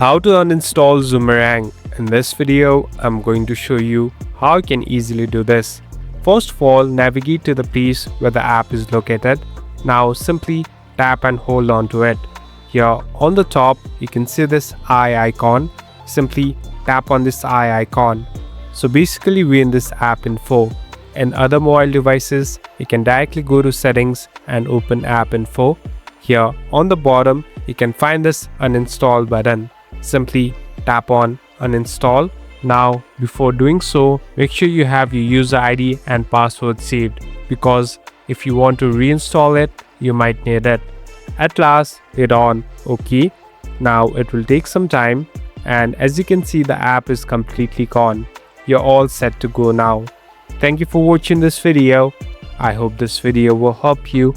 How to uninstall Zoomerang. In this video, I'm going to show you how you can easily do this. First of all, navigate to the place where the app is located. Now simply tap and hold on to it. Here on the top, you can see this eye icon. Simply tap on this eye icon. So basically we're in this app info. In other mobile devices, you can directly go to settings and open app info. Here on the bottom, you can find this uninstall button. Simply tap on uninstall. Now before doing so, make sure you have your user ID and password saved, because if you want to reinstall it, you might need it. At last, hit on OK. Now it will take some time, and as you can see, the app is completely gone. You're all set to go now. Thank you for watching this video. I hope this video will help you